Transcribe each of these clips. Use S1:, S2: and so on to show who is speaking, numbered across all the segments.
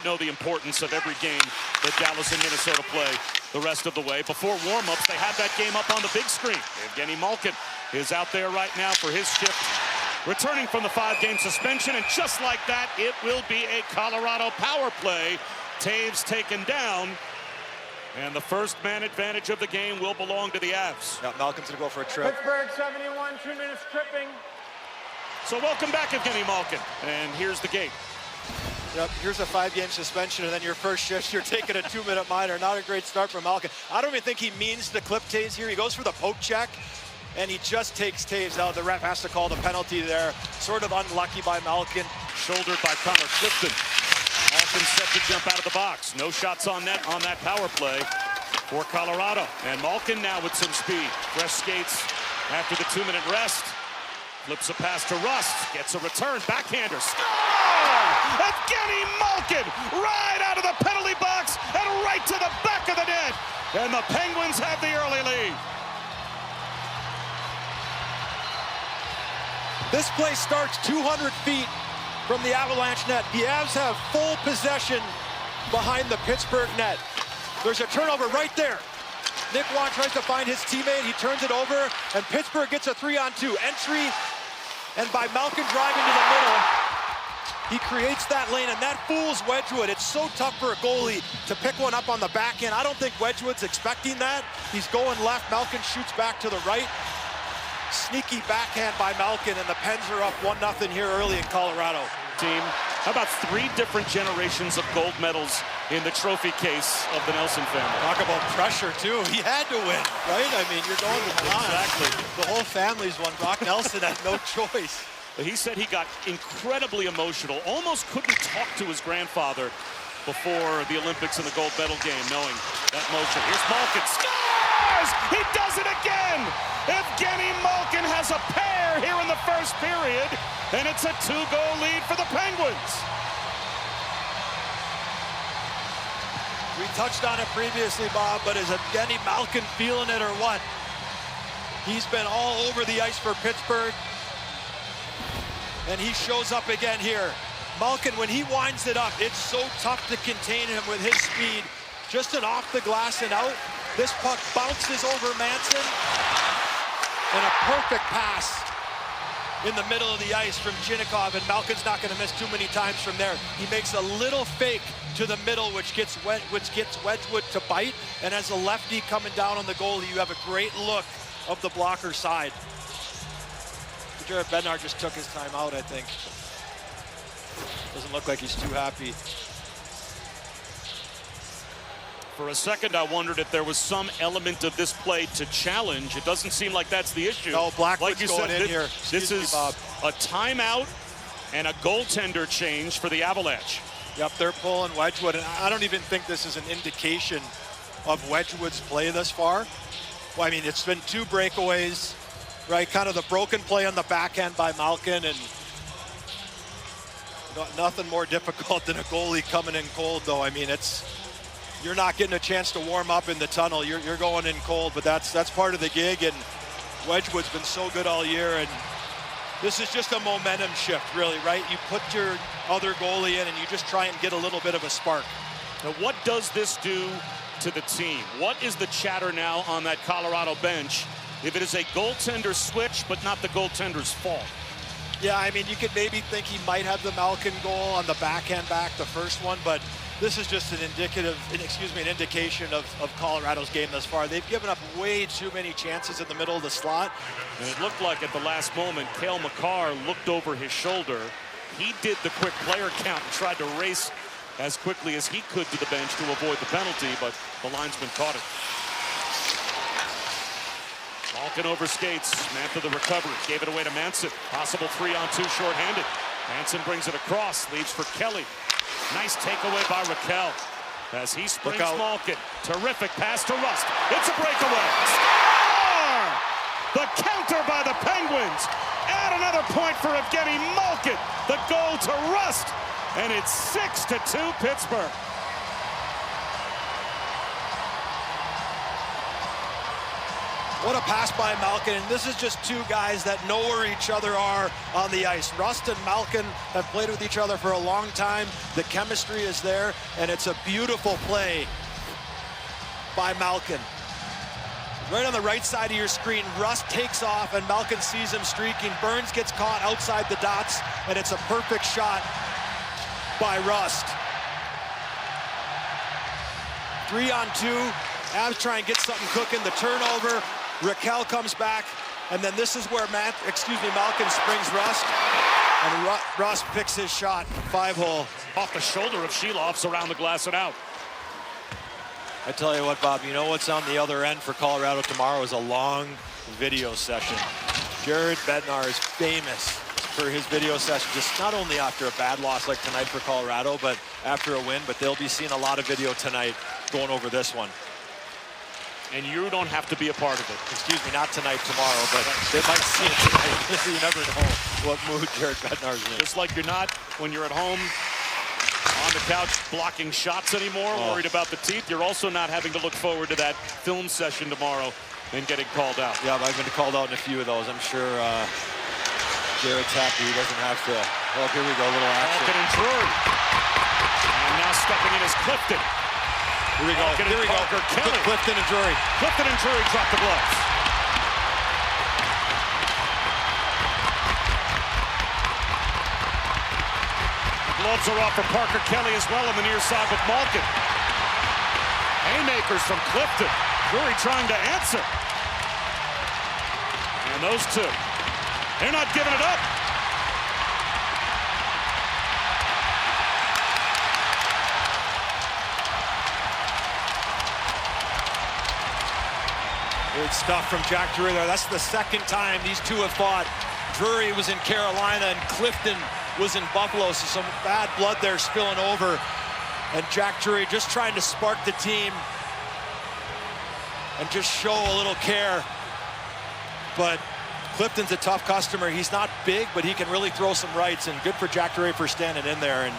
S1: Know the importance of every game that Dallas and Minnesota play the rest of the way. Before warm-ups, they had that game up on the big screen. Evgeni Malkin is out there right now for his shift, returning from the 5-game suspension, and just like that, it will be a Colorado power play. Taves taken down, and the first man advantage of the game will belong to the Avs.
S2: Yeah, Malkin's gonna go for a trip.
S3: Pittsburgh 71, 2 minutes tripping.
S1: So welcome back, Evgeni Malkin, and here's the gate.
S2: Yep, here's a 5-game suspension, and then your first shift, you're taking a 2-minute minor. Not a great start for Malkin. I don't even think he means to clip Taves here. He goes for the poke check, and he just takes Taves out. The ref has to call the penalty there. Sort of unlucky by Malkin.
S1: Shouldered by Connor Clifton. Malkin set to jump out of the box. No shots on net on that power play for Colorado. And Malkin now with some speed. Fresh skates after the 2-minute rest. Flips a pass to Rust. Gets a return. Backhander. Score! Evgeni Malkin right out of the penalty box and right to the back of the net. And the Penguins have the early lead.
S2: This play starts 200 feet from the Avalanche net. The Avs have full possession behind the Pittsburgh net. There's a turnover right there. Nick Wan tries to find his teammate. He turns it over, and Pittsburgh gets a 3-on-2 entry. And by Malkin driving to the middle, he creates that lane, and that fools Wedgwood. It's so tough for a goalie to pick one up on the backhand. I don't think Wedgwood's expecting that. He's going left. Malkin shoots back to the right. Sneaky backhand by Malkin, and the Pens are up 1-0 here early in Colorado.
S1: Team, how about 3 different generations of gold medals in the trophy case of the Nelson family?
S2: Talk about pressure, too. He had to win, right? I mean, you're going to Toronto.
S1: Exactly.
S2: The whole family's won. Brock Nelson had no choice.
S1: He said he got incredibly emotional, almost couldn't talk to his grandfather before the Olympics and the gold medal game, knowing that motion. Here's Malkin, scores! He does it again! Evgeni Malkin has a pair here in the first period, and it's a 2-goal lead for the Penguins.
S2: We touched on it previously, Bob, but is Evgeni Malkin feeling it or what? He's been all over the ice for Pittsburgh, and he shows up again here. Malkin, when he winds it up, it's so tough to contain him with his speed. Just an off the glass and out. This puck bounces over Manson, and a perfect pass in the middle of the ice from Jinnikov, and Malkin's not going to miss too many times from there. He makes a little fake to the middle, which gets Wedgwood to bite, and as a lefty coming down on the goalie, you have a great look of the blocker side. Jared Bednar just took his time out, I think. Doesn't look like he's too happy.
S1: For a second, I wondered if there was some element of this play to challenge. It doesn't seem like that's the issue.
S2: No, Blackwood's
S1: like you
S2: going
S1: said,
S2: in here.
S1: This is a timeout and a goaltender change for the Avalanche.
S2: Yep, they're pulling Wedgwood, and I don't even think this is an indication of Wedgwood's play thus far. Well, I mean, it's been 2 breakaways, right? Kind of the broken play on the backhand by Malkin, and nothing more difficult than a goalie coming in cold, though. I mean, you're not getting a chance to warm up in the tunnel. You're going in cold, but that's part of the gig, and Wedgwood's been so good all year, and this is just a momentum shift, really, right? You put your other goalie in, and you just try and get a little bit of a spark.
S1: Now, what does this do to the team? What is the chatter now on that Colorado bench if it is a goaltender switch, but not the goaltender's fault?
S2: Yeah, I mean, you could maybe think he might have the Malkin goal on the backhand back, the first one, but this is just an indication of Colorado's game thus far. They've given up way too many chances in the middle of the slot.
S1: And it looked like at the last moment, Cale Makar looked over his shoulder. He did the quick player count and tried to race as quickly as he could to the bench to avoid the penalty, but the linesman caught it. Malkin overskates, Mantha the recovery, gave it away to Manson. Possible 3-on-2 shorthanded. Manson brings it across, leaves for Kelly. Nice takeaway by Raquel as he springs Malkin. Terrific pass to Rust. It's a breakaway. Score! The counter by the Penguins. Add another point for Evgeni Malkin. The goal to Rust. And it's 6-2 Pittsburgh.
S2: What a pass by Malkin, and this is just two guys that know where each other are on the ice. Rust and Malkin have played with each other for a long time. The chemistry is there, and it's a beautiful play by Malkin. Right on the right side of your screen, Rust takes off, and Malkin sees him streaking. Burns gets caught outside the dots, and it's a perfect shot by Rust. 3-on-2. Avs try and get something cooking. The turnover. Raquel comes back, and then this is where Malkin springs Rust, and Rust picks his shot. 5-hole.
S1: Off the shoulder of Sheloff's around the glass and out.
S2: I tell you what, Bob, you know what's on the other end for Colorado tomorrow is a long video session. Jared Bednar is famous for his video session, just not only after a bad loss like tonight for Colorado, but after a win. But they'll be seeing a lot of video tonight going over this one.
S1: And you don't have to be a part of it.
S2: Excuse me, not tonight, tomorrow, but they might see it tonight. You never know what mood Jared Bednar's in.
S1: Just like you're not, when you're at home on the couch blocking shots anymore, worried about the teeth, you're also not having to look forward to that film session tomorrow and getting called out.
S2: Yeah, I've been called out in a few of those. I'm sure Jared's happy he doesn't have to. Oh, here we go, a little action.
S1: Malkin and Drury. And now stepping in is Clifton.
S2: Here we go.
S1: Malkin
S2: Here we go.
S1: Kelly.
S2: Clifton and Drury.
S1: Clifton and Drury drop the gloves. The gloves are off for Parker Kelly as well on the near side with Malkin. Haymakers from Clifton. Drury trying to answer. And those two, they're not giving it up.
S2: Good stuff from Jack Drury there. That's the second time these two have fought. Drury was in Carolina and Clifton was in Buffalo, so some bad blood there spilling over. And Jack Drury just trying to spark the team and just show a little care. But Clifton's a tough customer. He's not big, but he can really throw some rights, and good for Jack Drury for standing in there. And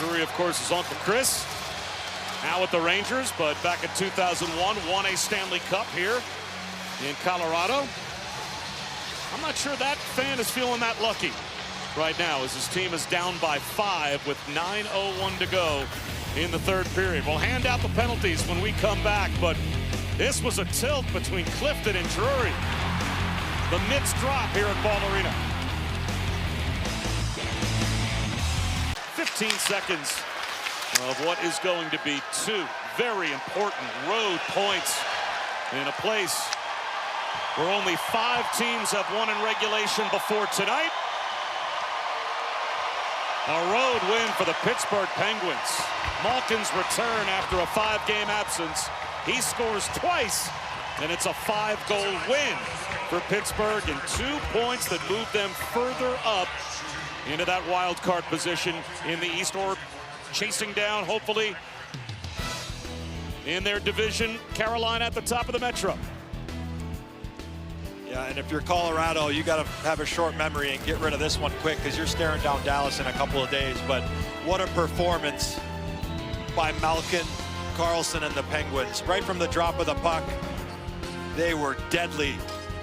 S1: Drury, of course, is Uncle Chris, now with the Rangers, but back in 2001, won a Stanley Cup here in Colorado. I'm not sure that fan is feeling that lucky right now, as his team is down by 5 with 9:01 to go in the third period. We'll hand out the penalties when we come back, but this was a tilt between Clifton and Drury. The mitts drop here at Ball Arena. 15 seconds of what is going to be two very important road points in a place where only 5 teams have won in regulation before tonight. A road win for the Pittsburgh Penguins. Malkin's return after a 5-game absence. He scores twice, and it's a 5-goal win for Pittsburgh, and 2 points that move them further up into that wild card position in the East, or chasing down, hopefully, in their division, Carolina at the top of the Metro.
S2: yeah, and if you're Colorado, you got to have a short memory and get rid of this one quick, because you're staring down Dallas in a couple of days. But what a performance by Malkin, Karlsson, and the Penguins. Right from the drop of the puck, they were deadly